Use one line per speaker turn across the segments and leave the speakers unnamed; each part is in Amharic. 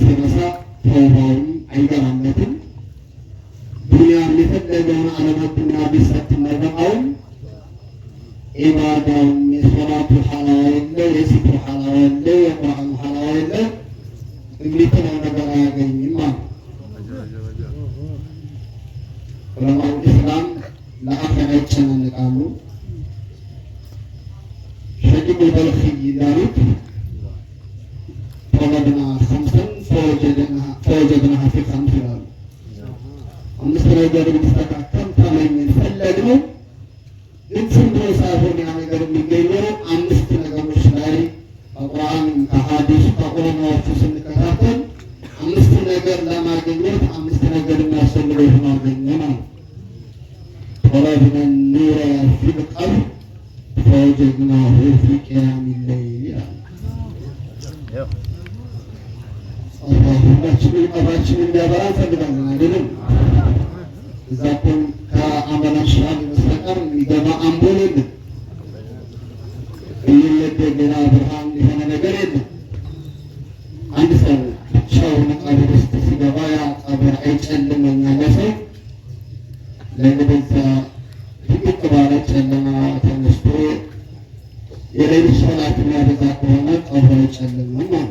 ሲነሳ ተውባውን አይገባለትም። ዱንያም የፈለገውን ዓለማትና ቢሰጥ ነገራውን ኢባዳውን የሶላቱ ሐላዋ የለው፣ የዚክሩ ሐላዋ የለው፣ የቁርአኑ ሐላዋ የለው፣ የሚጥለው ነገር አያገኝም ማለት ዑለማው ኢስላም ለአኺራ ይጨናነቃሉ። ሸቂቁ በልኺ እንዳሉት ጠለብና ኸምሰን ፈወጀድናሃ ፊ ኸምስ ይላሉ። አምስት ነገር እንዲስተካከል ተመኘን ፈለግነው፣ ግን ዝም ብሎ ሳይሆን ያ ነገር የሚገኘው አምስት ነገሮች ላይ ከቁርአን ከሐዲስ ከዑለማዎቹ ስንከታተል አምስት ነገር ለማግኘት አምስት ነገር የሚያስፈልገው ሆኖ አገኘን ነው። ጠለብና ኑረ ፊል ቀልብ ፈወጀድናሁ ፊ ቂያሚ ለይል ይላል። ሁላችንም ቀብራችንን እንዲያበራ እንፈልጋለን አይደለም? እዛ እኮ ከአመላሽ በስተቀር የሚገባ አምፖል የለም፣ የሚለደገና ብርሃን የሆነ ነገር የለም። አንድ ሰው ብቻውን ቀብር ውስጥ ሲገባ ያ ቀብር አይጨልምም ያለ ሰው ለበዛ ጥቅጥቅ ባለ ጨለማ ተነስቶ የሌሊት ሶላት የሚያበዛ ከሆነ ቀብሩ አይጨልምም ማለት ነው።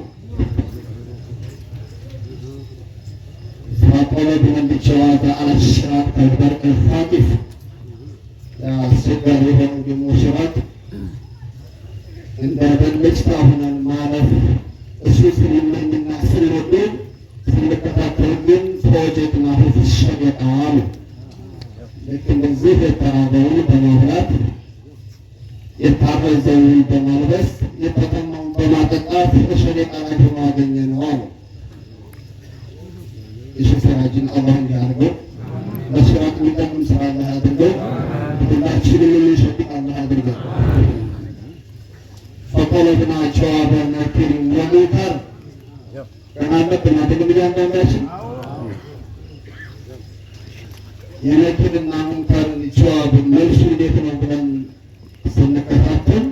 طلبنا بالجواب على الشراط كالبرق الخاطف سجل له بموشرات عند بلجتا هنا المعرف السوس من الناس الودين سنكتاتلين فوجدناه في الشريعة لكن الزيت يتعرضون بمهلات يتعرضون بملبس يتطمعون بمعتقات في الشريعة لكما جنينهم የሸፈራጅን አላህ እንዲያርገው በስራት የሚጠቅም ስራ አላህ አድርገው ሁላችንም የምንሸፍቅ አላህ አድርገው። ፈጠለብና ጀዋበ ነኪር ወሙንከር ከናለብና ድግምጃ እንዳንዳችን የነኪርና ሙንከር ጀዋብ መልሱ እንዴት ነው ብለን ስንከታተል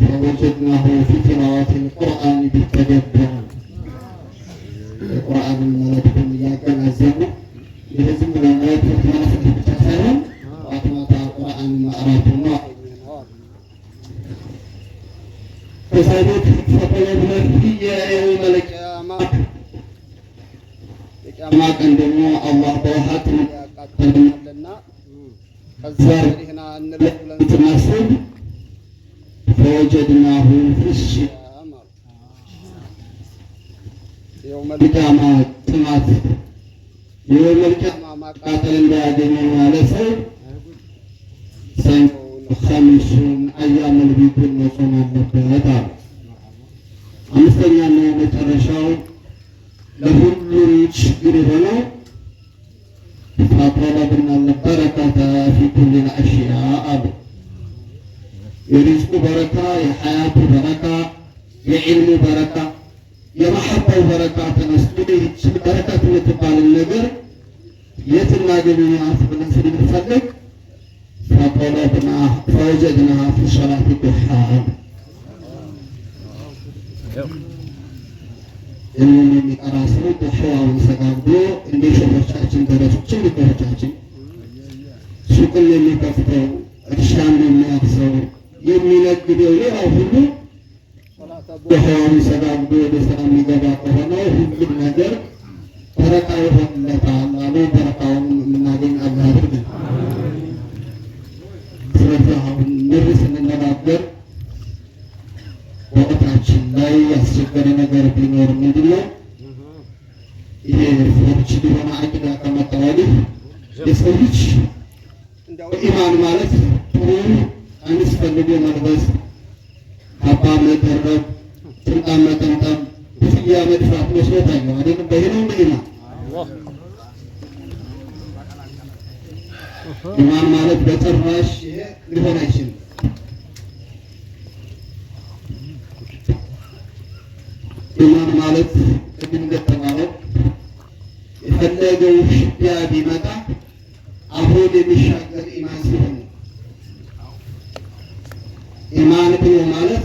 ፈወጀድናሁ ፊ ቲላወት ልቁርአን ቢተደበር የቁርአንን መልእክቱን እያገናዘቡ የህዝብ መልእክት ማለት ብቻ ሳይሆን አጥማታ ቁርአን ማዕራቱ ነው። ከሳይዶች ፈጠለብና የየውም القيامة የቂያማ ቀን ደግሞ አላህ በውሃት ያቃጥለናልና ከዛ ይህና እንለይ ብለን ስናስብ ፈወጀድናሁ ፊ የውመል ቂያማ ጥማት የውመል ቂያማ ማቃጠል እንዳያገኘን ማለት ሰው ኸምሱን አያመል ቢቱን መጾም አለበት አሉ። አምስተኛና የመጨረሻው ለሁሉም ችግር የሆነው ፈጠለብና በረከተ ፊ ኩሊ አሽያ አሉ። የሪዝቁ በረካ፣ የሐያቱ በረካ፣ የዕልሙ በረካ፣ የመሐባው በረካ ተነስቶ ይህችን በረከት የምትባልን ነገር የት እናገኛት ብለን ስንፈልግ ፈጠለብና ፈወጀድናሃ ፊ ሰላቲ ዱሃ ይህንን የሚቀራ ሰው ዱሃውን ሰጋግዶ እንደ ሸኾቻችን ደረሶችን ሊቆቻችን ሱቅን የሚከፍተው እርሻን የሚያርሰው የሚነግደው ሌላው ሁሉ ዱሃውን ሰጋግዶ ወደ ስራ የሚገባ ከሆነ ሁሉም ነገር በረካ ይሆንለታል አሉ። በረካውን የምናገኝ አላህ ያድርገን። ስለዚህ አሁን ምር ስንነጋገር ወቅታችን ላይ ያስቸገረ ነገር ቢኖር ምንድን ነው? ይሄ ፎርች ሊሆነ አቂዳ ከመጣ ወዲህ የሰው ልጅ እንደው ኢማን ማለት ጥሩ ቀሚስ ፈልጎ መልበስ፣ ካባ መደረብ፣ ጥምጣም መጠምጠም፣ ኩፍያ መድፋት መስሎት አየው አይደለም? በይነው ኢማን ኢማን ማለት በጭራሽ ሊሆን አይችልም። ኢማን ማለት ቅድም እንደተባለው የፈለገው ሽቢያ ቢመጣ አብሮ የሚሻገር ኢማን ሲሆን ኢማን ብሎ ማለት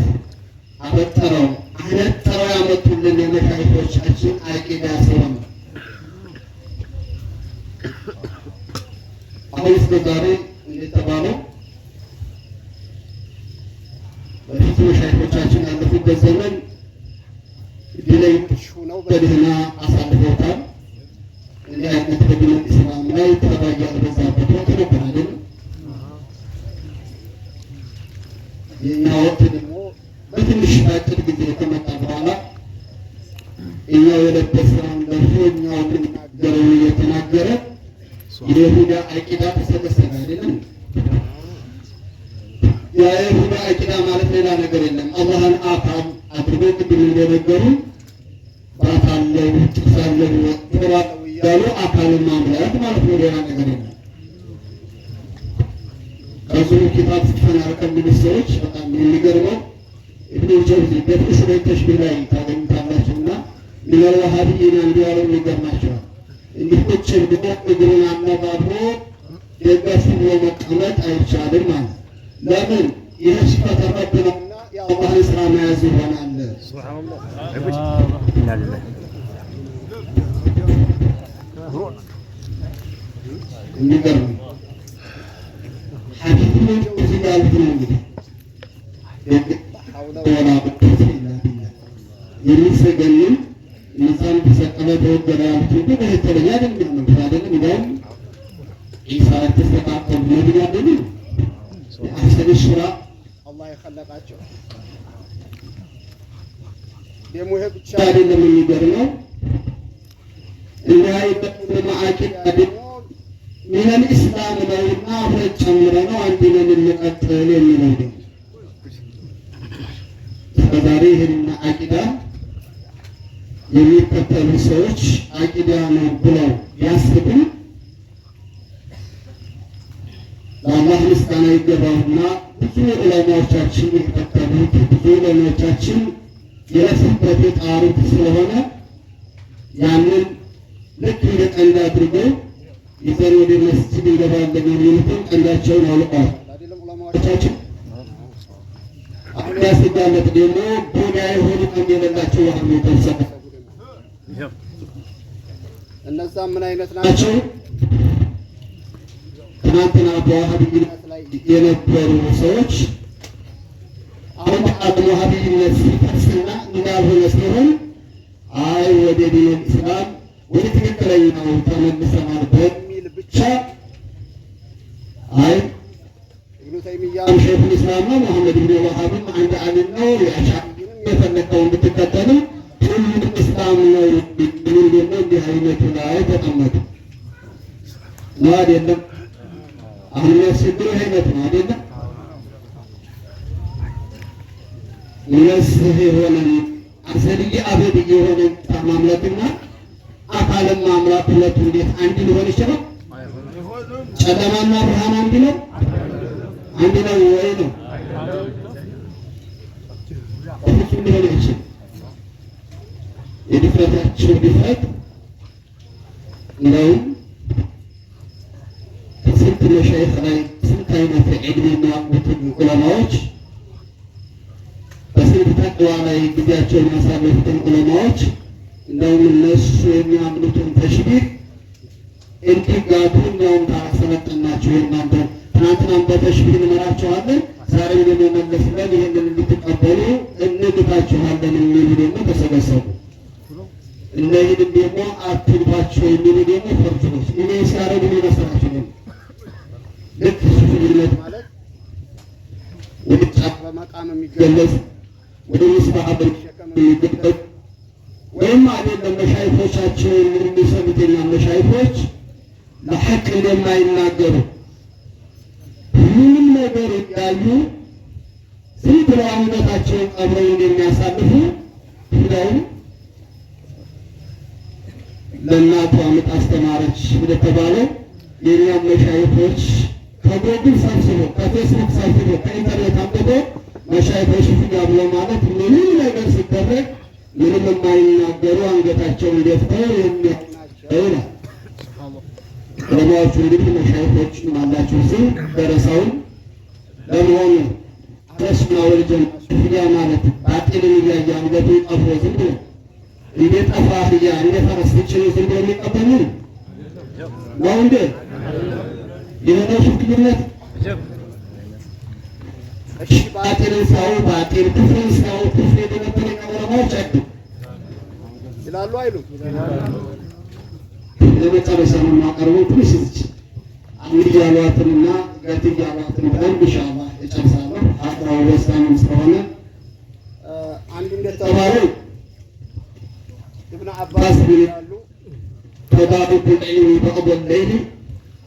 አበጠረው አነጠ ፈጥረው ያመጡልን የመሻይኮቻችን አቂዳ ሲሆን አሁን እስከ ዛሬ እንደተባለው በፊት መሻይኮቻችን ያለፉበት ዘመን ዲለይሽ ሆነው በደህና አሳልፈውታል። እንዲህ አይነት በዲን ኢስላም ላይ ተባያ ያልበዛበት ወቅት ነበር አይደል? የእኛ ወቅት ደግሞ በትንሽ አጭር ጊዜ ከመጣ በኋላ እኛው የለበስነውን ለብሶ እኛው የምናገረውን እየተናገረ የይሁዳ አቂዳ ተሰበሰበ አይደለም? የይሁዳ አቂዳ ማለት ሌላ ነገር የለም። አላህን አካል አድርጎ ቅድም እንደነገሩ ባት አለው፣ ጭስ አለው፣ ጆሮ አለው እያሉ አካልን ማምለክ ማለት ነው። ሌላ ነገር የለም። ከዚሁ ኪታብ ጽፈናል ከሚሉ ሰዎች በጣም የሚገርመው ኢብኑ ጀውዚ በኡሱል ተሽቢህ ላይ ታገኙታላችሁና ሚነል ወሃቢይን እንዲያለው ይገርማቸዋል። እንዲህ ቁጭ ብሎ እግሩን አነባብሮ ደገፍ ብሎ መቀመጥ አይቻልም ማለት ለምን? ይህ ሲፈት ረብ ነውና የአላህን ስራ መያዝ ይሆናል። የሚገርም ሐዲስ ነው ጀውዚ ያሉት ነው እንግዲህ የሚሰገንን እነዛን ተሰቀለ ተወገረ ያሉት ግን በተለየ አይደለም ነው አይደለም። እንዲያውም ኢሳ ተስተካከሉ ነብይ አይደለም አህሰን ሹራ አላህ የኸለቃቸው ደግሞ ይሄ ብቻ አይደለም። የሚገርመው እንዲህ አይነት ማዓቂድ ደግሞ ሚነል ኢስላም ነውና አብረን ጨምረን ነው አንድ ነን እንቀጥል የሚለው ነው። ዛሬ ይህን አቂዳ የሚከተሉ ሰዎች አቂዳ ነው ብለው ያስቡ ለአላህ ምስጋና ይገባውና ብዙ ዑለማዎቻችን የተከተሉት ብዙ ዑለማዎቻችን የለፉበት የጣሩት ስለሆነ ያንን ልክ እንደ ቀንድ አድርገው ይዘን ወደ መስጂድ እንገባለን የሚሉትን ቀንዳቸውን አውልቀዋል ዑለማዎቻችን። አሁን ያስጋለት ደግሞ ቡዳ የሆኑ ቀን የሌላቸው ዋህም የተሰበ እነዛ ምን አይነት ናቸው? ትናንትና በዋህብይነት ላይ የነበሩ ሰዎች አሁን ዋህብይነት ሲፈርስና እንዳልሆነ ሲሆን አይ ወደ ዲን ኢስላም ወደ ትክክለኛው ተመልሰናል በሚል ብቻ አይ ተይሚያም ሸይኹል ኢስላም ነው መሐመድ ኢብኑ ወሃብም አንድ አሊም ነው የአሻዕሪንም የፈለከውን ብትከተሉ ሁሉም ኢስላም ነው የሚሉ ደግሞ እንዲህ አይነቱ ላይ ተቀመጡ ነው አይደለም? አሁን የሚያስቸግረው አይነት ነው አይደለም? ነስህ የሆነን አሰልዬ አበድዬ የሆነ ማምለክና አካልን ማምለክ ሁለቱ እንዴት አንድ ሊሆን ይችላል? ጨለማና ብርሃን አንድ ነው? አንድ ነው ወይ ነው? ፍጹም ሊሆን አይችልም። የድፍረታቸው ድፍረት እንደውም ከስንት መሻይኽ ላይ ስንት አይነት ዒልም የሚያውቁትን ዑለማዎች በስንት ተቅዋ ላይ ጊዜያቸውን ያሳለፉትን ዑለማዎች እንደውም እነሱ የሚያምኑትን ተሽቢህ እንዲጋቱ እኛውም ታሰለጠናቸው የእናንተ ትናንትናም በተሽቢህ እንመራቸዋለን ዛሬ ደግሞ መለስ ብለን ይህንን እንድትቀበሉ እንግታችኋለን የሚሉ ደግሞ ተሰበሰቡ። እነዚህንም ደግሞ አትግባቸው የሚሉ ደግሞ ፈርጅኖች እኔ ሲያረጉ ይመስላቸው ነው። ልክ ሱፊነት ማለት ወደ ጫፍ በመቃም የሚገለጽ ወደ ምስባህ በመሸከም የሚገለጽ ወይም አይደለም መሻይፎቻቸው የሚሰሙትና መሻይፎች ለሐቅ እንደማይናገሩ ምንም ነገር ያሉ ዝም ብለው ዓመታቸውን ቀብረው እንደሚያሳልፉ ሁሉም ለእናቷ ምጥ አስተማረች እንደተባለው የእኛም መሻይፎች ከጎግል ሰብስቦ ከፌስቡክ ሰብስቦ ከኢንተርኔት አምጥቶ መሻይፎች ፍጋ ብሎ ማለት ምንም ነገር ሲደረግ ምንም የማይናገሩ አንገታቸውን ደፍተው የሚያናቸው ነው። ዑለማዎቹ እንግዲህ መሻይፎች አላቸው ስም ደረሳውን ለመሆኑ አረስና ወልጀን ፍጋ ማለት ባጢልን እያየ አንገቱ ቀፎ እንደ ጠፋ አህያ እንደ ፈረስ ብቻ ዝም ብሎ የሚቀበሉ ነው እንዴ? የሆነ ሽፍትነት እሺ፣ ባጢልን ሲያዩ ባጢል፣ ክፍርን ሲያዩ ክፍር የደነበረ ቀበረማዎች አሉ ይላሉ አይሉም? ለመጨረሻ ነው የማቀርበው። ትንሽ እዚች እንግዲህ ያሏትንና ገት ያሏትን ብለን ኢንሻአላህ እጨርሳለሁ። አቅራው ወሳኝም ስለሆነ አንድ እንደተባለው ኢብኑ አባስ ይላሉ ተዳሩብ العلم بعض الليل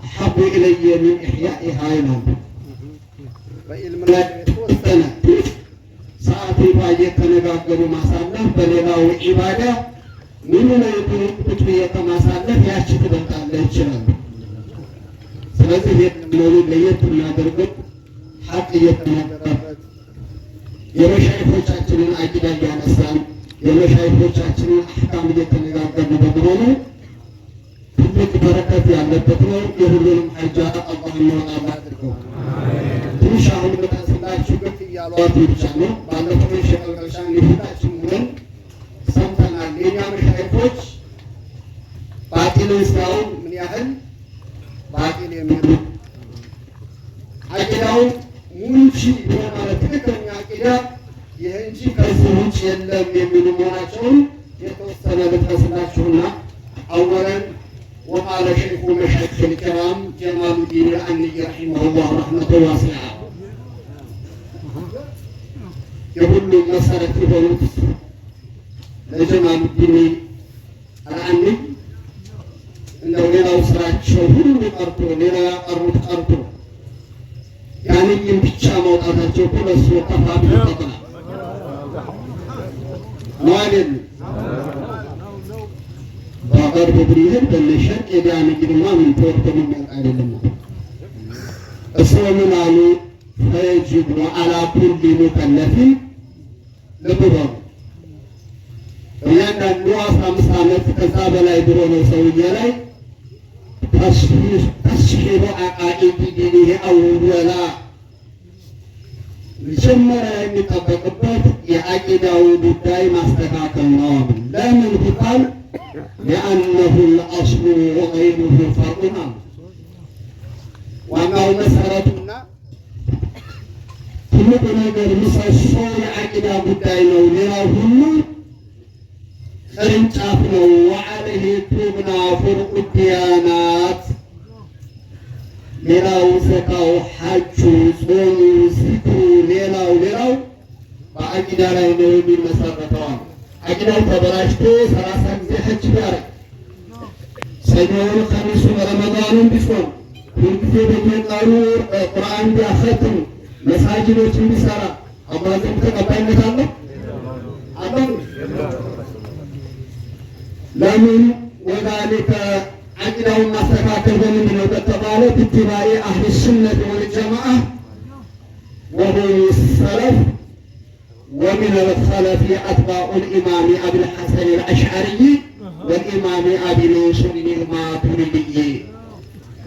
أحب إلي من إحيائها ይላሉ። በኢልም ላይ ተወሰነ ሰዓት እየተነጋገሩ ማሳለፍ በሌላው ዒባዳ ምን ነው ቁጭ ከማሳለፍ ያቺ ትበልጣለች ይችላል። ስለዚህ የትኛው ለየት እናደርገው ሐቅ እየተናገረበት የመሻይኾቻችንን አቂዳ እያነሳን የመሻይኾቻችንን አህካም እየተነጋገርን በመሆኑ ትልቅ በረከት ያለበት ነው። የሁሉንም ሐጃ አላህ ነው አድርገው። ትንሽ አሁን በታስላችሁ ገት እያሏት ብቻ ነው። ባለፈው ሸቀልቀሻን ሁላችን ሆነን ሰምተናል። የኛ መሻይኾች ባጢልን ሲያዩ ምን ያህል ባጢል የሚሉ አቂዳው ሙንቺ ማለት ትክክለኛ አቂዳ ይህ እንጂ ከዚህ ውጭ የለም የሚሉ መሆናቸውን የተወሰነ ልትመስላችሁና أولا وقال شيخ مشايخ الكرام جمال الدين العني رحمه الله رحمة واسعة يقول مسألة بنوت لجمال الدين العني إنه لنا وصلات شهور قرطو لنا قرطو يعني ينبتشا موضعاتቸው كل السوق فابي قطنا مالين باقر بدريهن بالشرق يعني جنما من توقف من العالم السلام عليه فيجب على كل مكلف لبضر لأن النواس عمسامت كذاب لا يدرون سوية لا تشهير عقائد دينه أولا መጀመሪያ የሚጠበቅበት የአቂዳው ጉዳይ ማስተካከል ነው። ለምን ቢባል لأنه الأصل وغيره فرع ዋናው መሰረቱና ትልቁ ነገር ምሰሶ የአቂዳ ጉዳይ ነው። ሌላው ሁሉ ቅርንጫፍ ነው። وعليه تبنى فرع الديانات ሌላው ዘካው ሐጁ ጾሙ ዝክሩ ሌላው በአቂዳ ላይ ነው የሚመሰረተው። አቂዳው ተበላሽቶ 30 ጊዜ ሐጅ ቢያደርግ ሰኞውን ኸሚሱን ረመዳኑን ቢጾም ሁልጊዜ በየቀኑ ቁርአን ቢያኸትም መሳጅዶችን ቢሰራ አላህ ዘንድ ተቀባይነት አለው? ለምን ወዳሊከ አቂዳውን ማስተካከል በምንድን ነው ከተባለ باتباع أهل السنة والجماعة وهم السلف ومن الخلف أتباع الإمام أبي الحسن الأشعري والإمام أبي منصور الماتريدي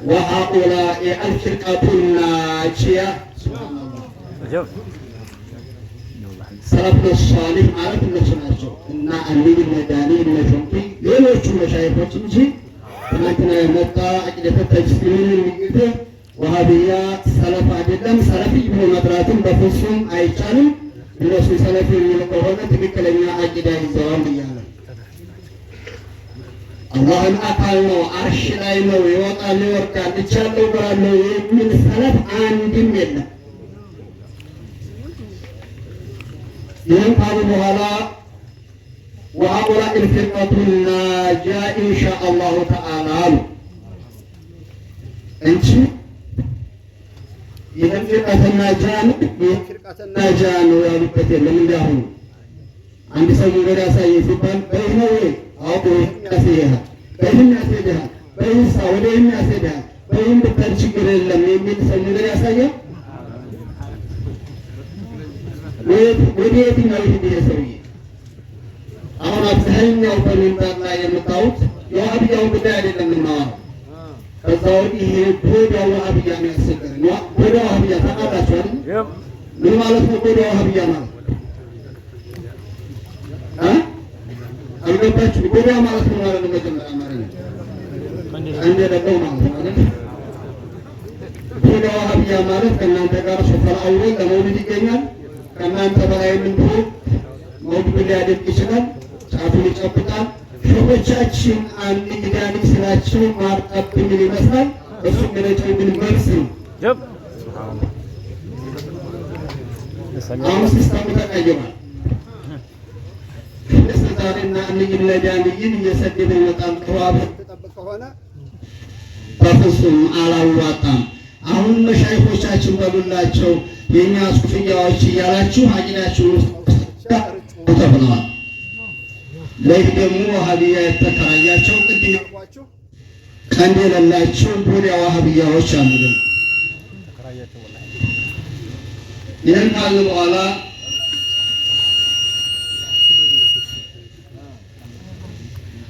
وهؤلاء الفرقة الناجية سلفنا الصالح ማለት እነሱ ናቸው እና አሚን መዳኒ ለሽንቂ ሌሎቹ መሻይኾች እንጂ ትናንትና የመጣ አቂደተ ተጅሲምን የሚግድ ወሃቢያ ሰለፍ አይደለም። ሰለፊ ብሎ መጥራትም በፍጹም አይቻልም። እነሱ ሰለፊ የሚሉ ከሆነ ትክክለኛ አቂዳ ይዘዋል እያለ አላህን አካል ነው፣ አርሽ ላይ ነው፣ ይወጣል ይወርዳል፣ እቻለሁ ብራለሁ የሚል ሰለፍ አንድም የለም። ይህን ካሉ በኋላ وهؤلاء الفرقة الناجية إن شاء الله تعالى أنت ይህን ፍርቀተ ናጃን ነው ያሉበት የለም። እንዲያሁኑ አንድ ሰው መንገድ ያሳየ ሲባል በይህ ነው ወይ አውቆ ያሳይሃል፣ በይህም ያስሄድሃል፣ በይህሳ ወደይህም ያስሄድሃል፣ በይህም ብታል ችግር የለም የሚል ሰው መንገድ ያሳያል። ወደ የትኛው ይሄ ሰውዬ አሁን አብዛኛው በሚንበር ላይ የምታዩት የዋህብያው ጉዳይ አይደለም የምናወራው። ከዛ ወዲህ ይሄ ጎዳ ዋህብያ ነው ያስቸገረን። ጎዳ ዋህብያ ታውቃላችሁ አይደል? ምን ማለት ነው ጎዳ ዋህብያ ማለት? አልገባችሁ? ጎዳ ማለት ነው ማለት ነው። መጀመሪያ ማለት ነው አንዴ ደግሞ ማለት ጎዳ ዋህብያ ማለት ከእናንተ ጋር ሶፈር አውል ለመውሊድ ይገኛል። ከእናንተ በላይ ምንድን መውሊድ ሊያደርግ ይችላል። ጫፉን ይጨብጣል። ሸኾቻችን አንድ ጊዳኒ ስላቸው ማርጠብ ምን ይመስላል? እሱ ገለጨው ምን መልስ ነው? አሁን ሲስተሙ ተቀይሯል። ዛሬና እንግዲህ ለዳንይን እየሰደደ ይወጣል። ተዋብ ተጠብቀ ሆነ በፍጹም አላዋጣም። አሁን መሻይኾቻችን በሉላቸው የኛ ሱፍያዎች እያላችሁ አቂዳችሁ ውስጥ ተብለዋል። ለይህ ደግሞ ዋሃብያ የተከራያቸው ቅድም ያልኳችሁ ቀንድ የሌላቸው ቡሪያ ዋሃብያዎች አሉ። ይህን ካልን በኋላ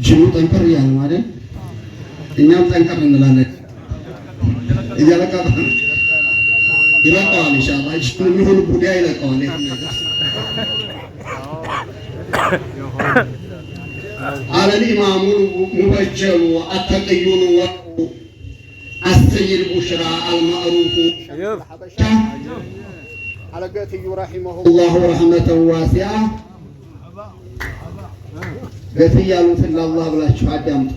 ጅኑ ጠንከር እያለ ማለት እኛም ጠንከር እንላለን። እያለቀቀ ይለቀዋል። ኢንሻአላህ ጅኑ የሚሆን ቡዲያ ይለቀዋል። على الإمام المبجل التقي السيد بشرى المعروف على قاتي رحمه الله رحمة واسعة قاتي يالوث الله بلا شفاء دامت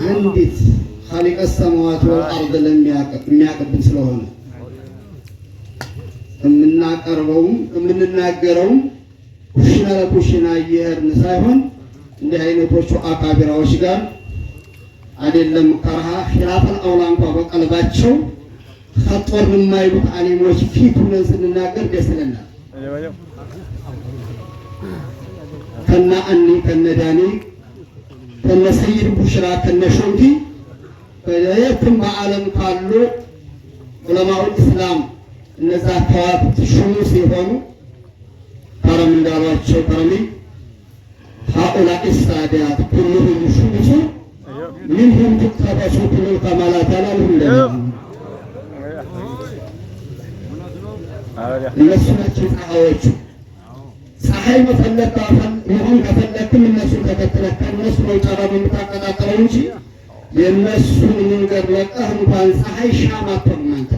عندت خالق السماوات والأرض لم يعقب بسلوهن የምንናገረውም ኩሽና ለኩሽና እየሄድን ሳይሆን እንዲህ አይነቶቹ አካቢራዎች ጋር አይደለም ከርሃ ኺላፈል አውላ እንኳን በቀልባቸው ኸጦር የማይሉት አሊሞች ፊት ሆነን ስንናገር ደስ ይለናል። ከነ ዳኒ ከነ ሰይድ ቡሽራ ከነ ሾንኪ በየትም በዓለም ካሉ ዑለማው ኢስላም እነዛ ከዋክብት ሹሙስ የሆኑ ከረም እንዳሏቸው ከረሚ هؤلاء السادات كلهم شموس منهم تقتبس كل الكمالات لهم እነሱ ናቸው ፀሐዮቹ። ፀሐይ መፈለግ መሆን ከፈለግክም እነሱን ተከትለህ ከእነሱ ነው ጨረር የምታቀጣጥለው እንጂ የእነሱን መንገድ ለቀህ እንኳን ፀሐይ ሻማ አትሆንም አንተ።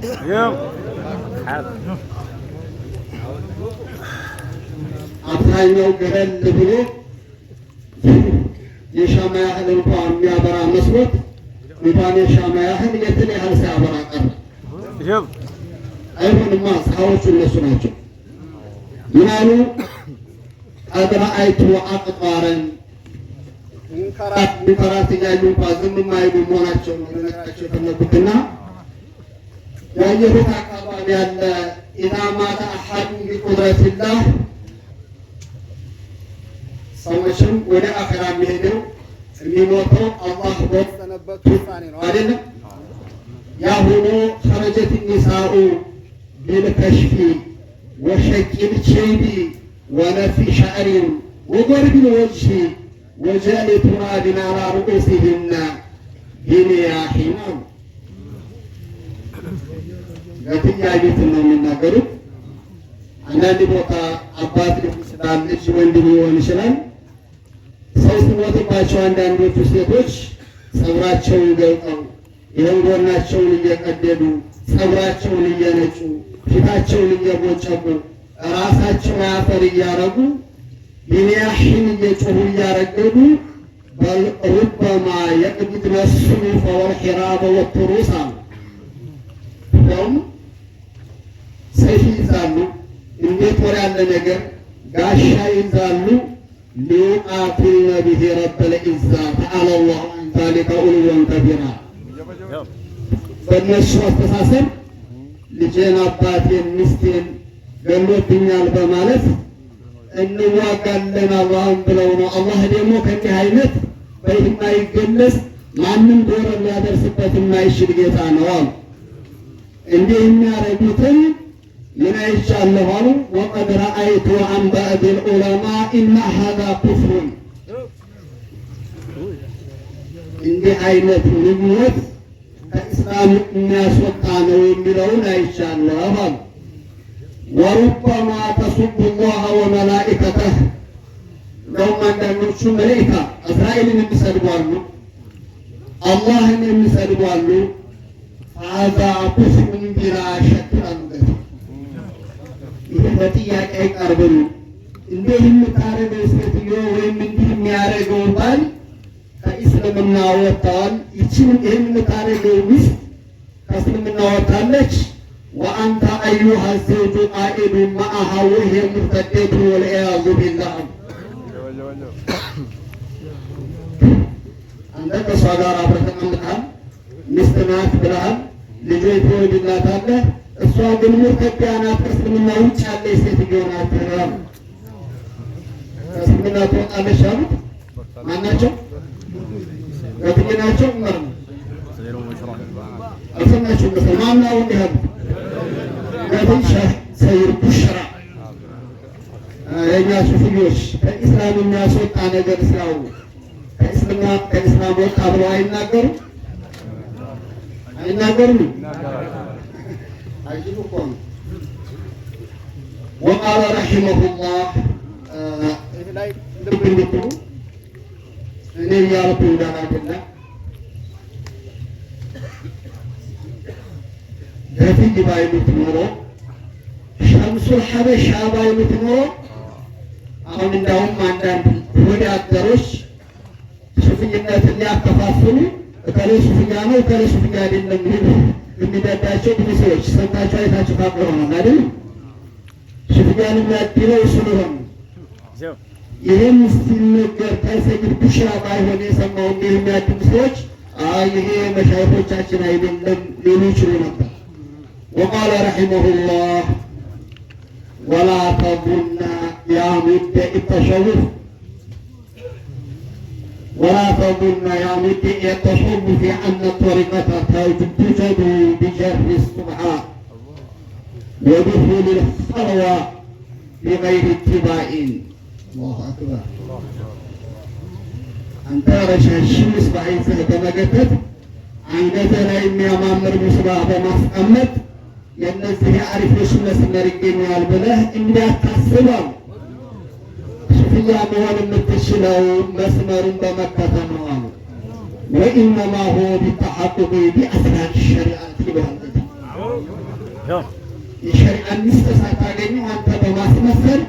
አብዛኛው ገለል ብሎ የሻማ ያህል እንኳን የሚያበራ መስሎት እንኳን የሻማ ያህል የትን ያህል ሳያበራ ቀረ። አይሆንማ ፀሐዮቹ እነሱ ናቸው። ምናሉ ቀድ ረአይቱ አቅጣረን ሙንከራት እያዩ እንኳን ዝም የማይሉ መሆናቸው ነው ልነግራቸው የፈለጉትና ያየሁት አካባቢ ያለ ኢዛ ማተ አሐዱ ቢቁድረቲላህ ሰዎችም ወደ አኺራ የሚሄደው የሚሞተው አላህ በወሰነበት ውሳኔ ነው አይደለም። ያሁኑ ኸረጀት ኒሳኡ ቢልከሽፊ ወሸቂል ቼቢ ወነፊ ሸዕሪን ወጎርቢል ወጅሂ ወጀዕሊ ቱራቢን ዐላ ሩኡሲሂነ ቢኒያሒን አሉ። ለትያዩትን ነው የሚናገሩት። አንዳንድ ቦታ አባት ሊሆን ይችላል፣ ልጅ ወንድም ሊሆን ይችላል። ሰው ሲሞትባቸው አንዳንዶቹ ሴቶች ፀጉራቸውን ገልጠው ይህን ጎናቸውን እየቀደዱ ፀጉራቸውን እየነጩ ፊታቸውን እየቦጨቁ ራሳቸው አፈር እያረጉ ቢኒያሒን እየጮሁ እያረገዱ በል ሩበማ የቅቢድነ ሱዩፈ ወልሒራበ ወቱሩስ አሉ። ያውም ሰይፍ ይዛሉ፣ እንደ ጦር ያለ ነገር ጋሻ ይዛሉ። ሊዩቃቲልነ ቢሂ ረበል ዒዛ ተዓላ ላሁ ዐን ዛሊከ ዑሉወን ከቢራ። በእነሱ አስተሳሰብ ልጄን አባቴን ሚስቴን ገሎብኛል በማለት እንዋጋለን አላህን ብለው ነው። አላህ ደግሞ ከዚህ አይነት በይህ የማይገለጽ ማንም ዶር ሊያደርስበት የማይችል ጌታ ነው አሉ። እንዲህ የሚያረጉትን ምን አይቻለሁ አሉ። ወቀድ ረአይቱ ዐን ባዕዲል ዑለማ ኢነ ሀዛ ኩፍሩን፣ እንዲህ አይነት ምኞት ከኢስላም የሚያስወጣ ነው የሚለውን አይቻለሁ አሉ። ወሩበማ ተሱቡ ላህ ወመላኢከተህ እንደውም አንዳንዶቹ መላኢካ እስራኤልን የሚሰድቧሉ፣ አላህን የሚሰድቧሉ። ሀዛ ኩፍሩን ቢላ ሸክ አሉበት። ይህ በጥያቄ አይቀርብም። እንዲህ የምታደርገው ሴትዮ ወይም እንዲህ የሚያደርገው ባል ከእስልምና ወጥተዋል። ይህን የምታደርገው ሚስት ከእስልምና ወጥታለች። ወአንተ አዩሃ ዘውጁ ቃኢዱ መዐሃ ወሂየ ሙርተደቱ ወልዒያዙ ቢላህ። አንተ ከእሷ ጋር አብረህ ተቀምጠሃል፣ ሚስት ናት ብለሃል፣ ልጆች ትወልድላታለህ። እሷ ግን ሙርተዳ ናት፣ ከእስልምና ውጭ ያለች ሴትዮ ናት ብለሃል። ከእስልምና ትወጣለች አሉት። ማናቸው? ገትዬ ናቸው። ዑመር ነው። አልሰማችሁም? ማናው እንዲህ አሉት። ገትዬ ሰይድ ቡሽራ። የእኛ ሱፊዮች ከኢስላም የሚያስወጣ ነገር ሲያው ከኢስላም ወጣ ብለው አይናገሩም? አጅብ እኮ ነው። ወቃለ ረሒመሁላህ ይህ ላይ ልብ እንድትሉ እኔ እያልኩ እንዳላደለ ገትይ ባይሉት ኖሮ ሸምሱል ሐበሻ ባይሉት ኖሮ አሁን እንዳውም አንዳንድ ወዳደሮች ሱፍይነትን ሊያከፋፍሉ እከሌ ሱፍያ ነው እከሌ ሱፍያ አይደለም የሚደዳቸው ብዙ ሰዎች ሰምታችሁ አይታችሁ ታውቁ አይደል? ሱፍያን የሚያድለው ስለሆነ ይህም ሲነገር ከሰይድ ቡሽራ ባይሆን የሰማው እንዲህ የሚያድሉ ሰዎች ይሄ መሻይኾቻችን አይደለም ሊሉ ይችሉ ነበር። ወቃለ ረሒመሁላህ ወላ ተظن يا مدعي التشوف ولا تظن يا مدعي التشوف أن الطريقة توجد بجر السبحة ودخول الخلوة بغير اتباع. الله أكبر. أنت رشاشي مصباح ستمجتت አንገተ ላይ የሚያማምር ምስባህ በማስቀመጥ የእነዚህ አሪፎች መስመር ይገኛል ብለህ እንዳታስበው። ሱፍያ መሆን የምትችለው መስመሩን በመከተል ነው አሉ። ወኢነማ ሁወ ቢተሐቁቅ ቢአስራር ሸሪዓት ይለዋል። የሸሪዓ ሚስጥር ሳታገኘው አንተ በማስመሰል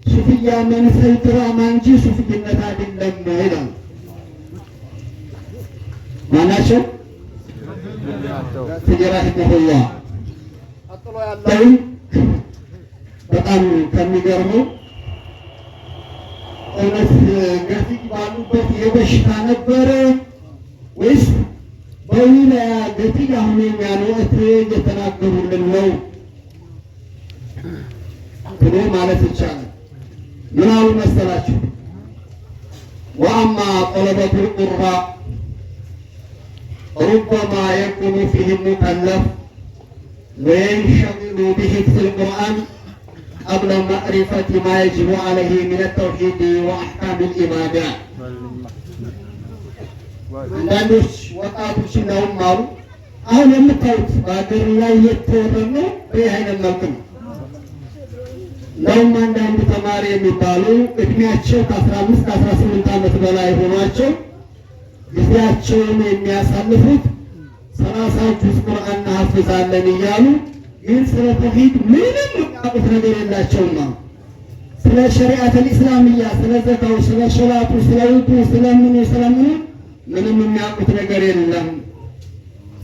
ሱፍያ መምሰል ድራማ እንጂ ሱፍይነት አይደለም ይላል። ማናቸው? ረሒመሁላህ። ቀጥሎ ያለውን በጣም ከሚገርመው እውነት ገትይ ባሉበት የበሽታ ነበረ ወይስ በዊላያ ገትይ አሁን የሚያኖት እየተናገሩልን ነው ብሎ ማለት ይቻላል። ምን አሉ መሰላችሁ? ወአማ ጠለበቱል ቁራ ربما يكون فيه مكلف وينشغل بحفظ القرآن قبل معرفة ما يجب عليه من التوحيد وأحكام العبادات. አንዳንዶች ወጣቶች እንደውም አሉ አሁን የምታዩት በሀገር ላይ የተወረነ ነው። ይህ አይነት መልክ ነው። እንደውም አንዳንድ ተማሪ የሚባሉ እድሜያቸው ከ15 18 ዓመት በላይ ሆኗቸው ጊዜያቸውን የሚያሳልፉት 30 ጁዝ ቁርአን እናሐፍዛለን እያሉ ግን ስለ ተውሂድ ምንም የሚያውቁት ነገር የላቸውም። ስለ ሸሪዓተል ኢስላሚያ፣ ስለ ዘካው፣ ስለ ሶላቱ፣ ስለ ውዱ፣ ስለምኑ ምንም የሚያውቁት ነገር የለም።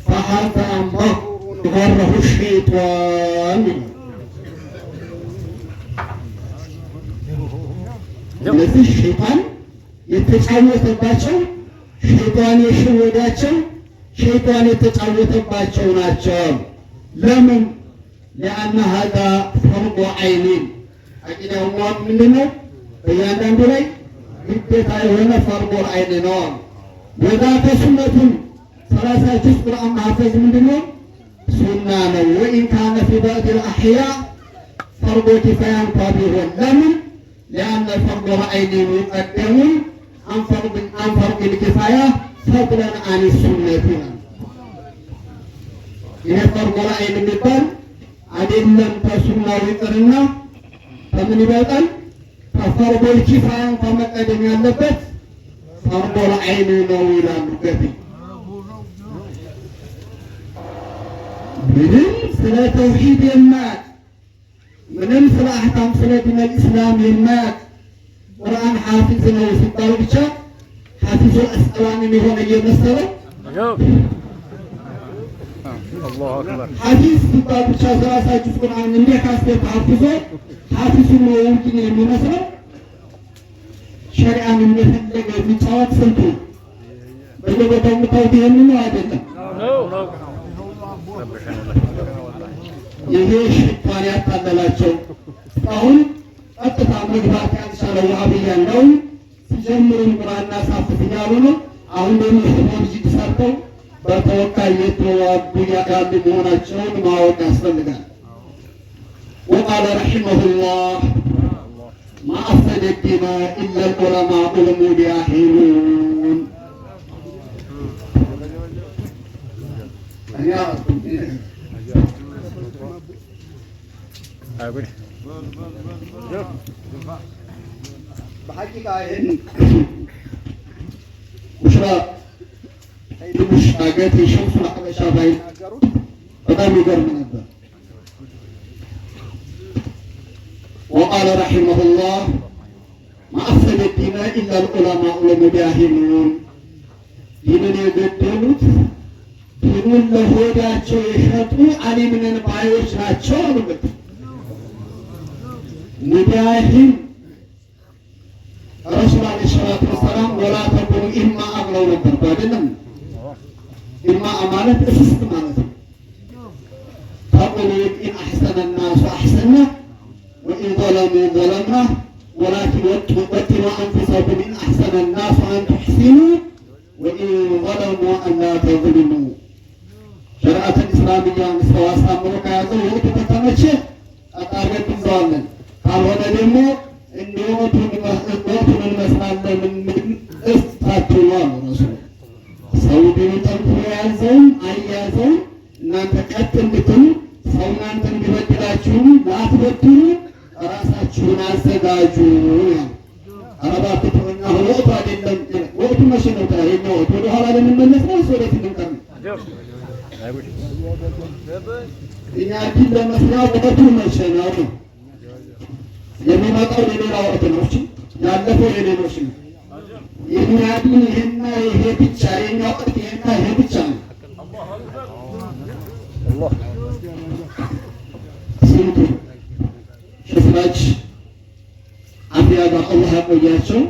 ፈሀዛ መግሩን ገረሁ ሸይጧን። እነዚህ ሸይጣን የተጫወተባቸው ሸይጣን የሸወዳቸው ሸይጣን የተጫወተባቸው ናቸው። ለምን? ለአነ ሀዛ ፈርዱ ዐይኒን አቂዳው ማወቅ ምንድን ነው? በእያንዳንዱ ላይ ግዴታ የሆነ ፈርዱ ዐይን ነው። ወዛተ ሱነቱን 30 ጁዝ ቁርአን ማሐፈዝ ምንድን ነው? ሱና ነው። ወኢን ካነ ፊ ባዕድ አሕያ ፈርዱ ኪፋያ እንኳ ቢሆን። ለምን? ለአነ ፈርዱ ዐይን ሙቀደሙን አንፈርድ ልኪፋያ ፈድለን አን ሱነት ይላል። ይሄ ፈርዱ ዐይን የሚባል አይደለም ከሱናው ይቅርና ከምን ይበልጣል? ከፈርዶል ኪፋያ እንኳን መቀደም ያለበት ፈርዶል ዐይን ነው ይላሉ ገቢ። ምንም ስለ ተውሂድ የማያውቅ ምንም ስለ አህካም ስለ ዲነል ኢስላም የማያውቅ ቁርአን ሐፊዝ ነው ሲባል ብቻ ሐፊዙ አስቀላኒ የሆነ እየመሰለው ሐዲስ ሲባል ብቻ ሰራሳችሁ ቁርአን እንደ ካስቴት ሐፊዞ ሐፊዙ ነው እንጂ የሚመስለው ሸሪዓን እንደፈለገ የሚጫወት ስንቱ በየቦታው የምታዩት ይሄንን ነው አይደለም። ይሄ ሽይጣን ያታለላቸው አሁን ቀጥታ መግባት ያልቻለው ወሃቢያ ነው። ሲጀምሩን ቁርአንና ሳፍት እያሉ ነው። አሁን ደግሞ ቴክኖሎጂ ሰርተው በተወካይ የተዋጉ ያሉ መሆናቸውን ማወቅ ያስፈልጋል። ወቃለ ረሒመሁላህ ማ አፍሰደ ዲነ ኢላ ልዑለማኡ ልሙጃሂዱን። በሐቂቃ ይህን ቡሽራ ቡሽ አገት የሸምሱል ሐበሻ ባይናገሩት በጣም ይገርም ነበር። ወቃለ ረሒመሁላህ ማ አፍሰደ ዲነ ኢላ ልዑለማኡ ልሙጃሂዱን። ዲንን የገደሉት ዲኑን ለሆዳቸው የሸጡ አሊምነን ባዮች ናቸው አሉበት። ሙጃሂድ ረሱል ዓለይሂ ሰላቱ ወሰላም ወላ ተኩኑ ኢማአ ብለው ነበር አይደለም? ኢማአ ማለት እስስት ማለት ነው። ተቁሉ ኢን አሕሰነ ናሱ አሕሰና ወኢን ዘለሙ ዘለምና ወላኪን ወጥኑ አንፉሰኩም ኢን አሕሰነ ናሱ አን ቱሕሲኑ ወኢን ዘለሙ አን ላ ተዝሊሙ። ሸሪዓተል ኢስላሚያን ሰው አሳምሮ ከያዘው ወቅቱ ከተመቸ አጣርገን እንዘዋለን፣ ካልሆነ ደግሞ እንዲወቱን እንመስላለን። እስታችሁ ነው ረሱል ሰው ዲኑ ጠንክሮ የያዘውን አያዘውን እናንተ ቀጥ እንድትሉ ሰው እናንተ እንዲበድላችሁም ላትበድሉ ራሳችሁን አዘጋጁ። አረባት ተወኛ ወቅቱ አይደለም። ወቅቱ መቼ ነው? ታዲያ ወቅቱ ወደ ኋላ ልንመለስ ነው ወደፊት ልንቀር ነው? እኛ ዲን ለመስራት ወቅቱ መቼ ነው? የሚመጣው የሌላ ወቅት ነው። ያለፈው የሌሎች ነው። የኛ ዲን ይሄና ይሄ ብቻ፣ የኛ ወቅት ይሄና ይሄ ብቻ ነው። ስንቱ ሽፍራች አፍያ ጋር አላህ ያቆያቸው፣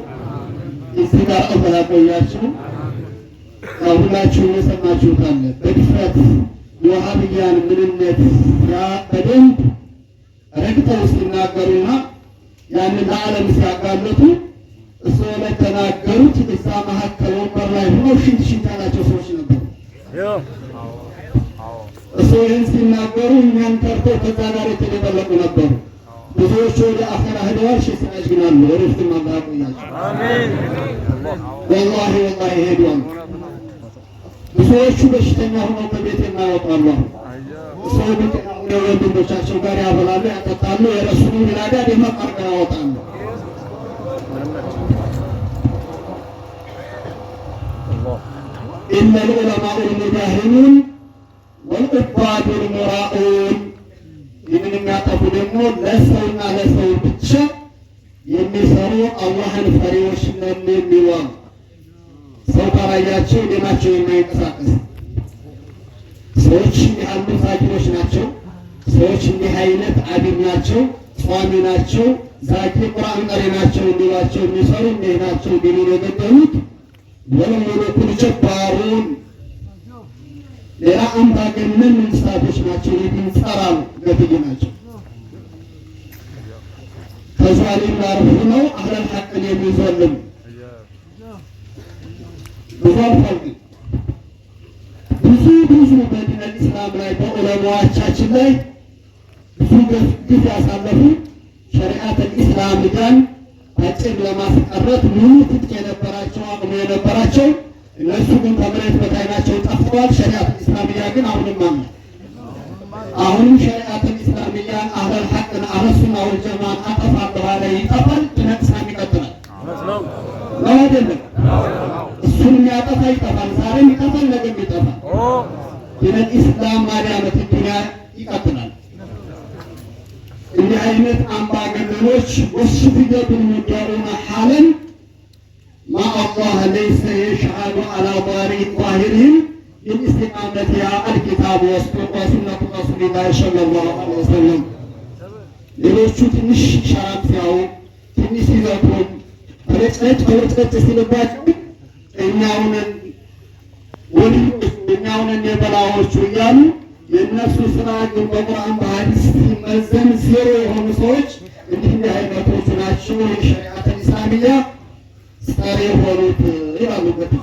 እዚህ ጋር አላህ ያቆያቸው። ሁላችሁም የሰማችሁት አለ በድፍረት የወሃብያን ምንነት ያ በደንብ ረግጠው ሲናገሩና ያንን ለዓለም ሲያጋለጡ እሱ ለተናገሩት እዛ መካከል ወንበር ላይ ሆነው ሽንት ያላቸው ሰዎች ነበሩ። እሱ ይህን ሲናገሩ እኛን ጠርተው ከዛ ጋር የተደበለቁ ነበሩ። ብዙዎቹ ወደ አኼራ ሄደዋል። ሲራጅ ግን አሉ። ወደፊትም አላህ ያቆያቸው። አሜን። ወላሂ ሄደዋል። ብዙዎቹ በሽተኛ ሆነው ከቤት የማይወጣሉ። ሰው ወንድሞቻቸው ጋር ያበላሉ፣ ያጠጣሉ፣ የረሱሉን ዊላዳ ደመቅ ያወጣሉ። ኢነ ልዑለማኡ ልሙጃሂዱን ወልዑባዱ ልሙራኡን። ይህንን የሚያጠፉ ደግሞ ለሰውና ለሰው ብቻ የሚሰሩ አላህን ፈሪዎች ነን የሚሉ ሰው ካላያቸው ደማቸው የማይንቀሳቀስ ሰዎች እንዲህ ያሉ ዛኪሮች ናቸው። ሰዎች እንዲህ አይነት አቢድ ናቸው፣ ጿሚ ናቸው፣ ዛኪ ቁርአን ቀሪ ናቸው እንዲሏቸው የሚሰሩ እንዲህ ናቸው። ዲኑን የገደሉት ወለሙሉኩል ጀባሩን ሌላ አምባገነን መንግስታቶች ናቸው። የዲን ጸራሉ ገትይ ናቸው። ከዛሊም ጋር ሆነው አህለል ሐቅን የሚዘልሙ ብዙ አልፏል። ብዙ በዲነል ኢስላም ላይ በዑለማዎቻችን ላይ ብዙ ግፍ ያሳለፉ ሸሪዓተል ኢስላም ጋን አጭር ለማስቀረት ሙሉ ትጥቅ የነበራቸው አቅሙ የነበራቸው እነሱ ግን ከመሬት በታይ ናቸው፣ ጠፍተዋል። ሸሪዓተል ኢስላሚያ ግን አሁንም አለ። አሁንም ሸሪዓተል ኢስላሚያን አህለል ሐቅን አህለሱና ወልጀማዓን አጠፋለሁ አለ ይጠፋል፣ ትነቅሳም ይቀጥላል። ነው አይደለም? እሱን የሚያጠፋ ይጠፋል፣ ዛሬም ይጠፋል፣ ነገም ይጠፋል። ዲነል ኢስላም ማዳመት ዱንያ ይቀጥላል። እንዲህ አይነት አምባገነኖች ወስፊየቱን ሙዳሩና ሐለን ማ አላህ ለይሰ የሽሃዱ አላ ዛሂሪሂም بالإستقامة على الكتاب وسنة رسول الله صلى الله عليه وسلم ሌሎቹ ትንሽ ሸራብ ሲያዩ ትንሽ ሲዘቱን ተለጭለጭ ሲልባቸው እኛውንን ወልዮች እኛውንን የበላዎቹ እያሉ የእነሱ ስራ ግን በቁርአን በሐዲስ ሲመዘን ዜሮ የሆኑ ሰዎች እንዲህ አይነቶቹ ናቸው የሸሪዓተል ኢስላሚያ ጸር የሆኑት ይላሉበት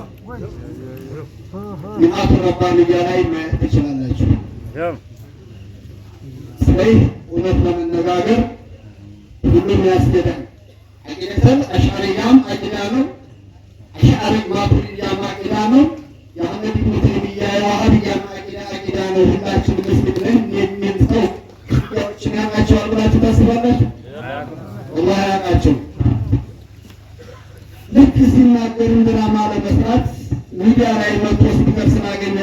ሚናቱ ረባንያ ላይ ማየት ትችላላችሁ። ስለዚህ እውነት ለመነጋገር ሁሉም ያስኬዳል። አቂደተል አሽዓሪያም አቂዳ ነው፣ አሽዓሪ ማቱሪዲያም አቂዳ ነው፣ የአህመድ ኢብኑ ተይሚያ የዋሃብያም አቂዳ ነው። ሁላችን ሙስሊም ነን የሚል ሰው ያዎችን ያውቃቸዋል ብላችሁ ታስባላችሁ? ወላሂ ያውቃቸው። ልክ ሲናገር ድራማ ለመስራት ሚዲያ ላይ መጥቶ ስፒከር ስላገኘ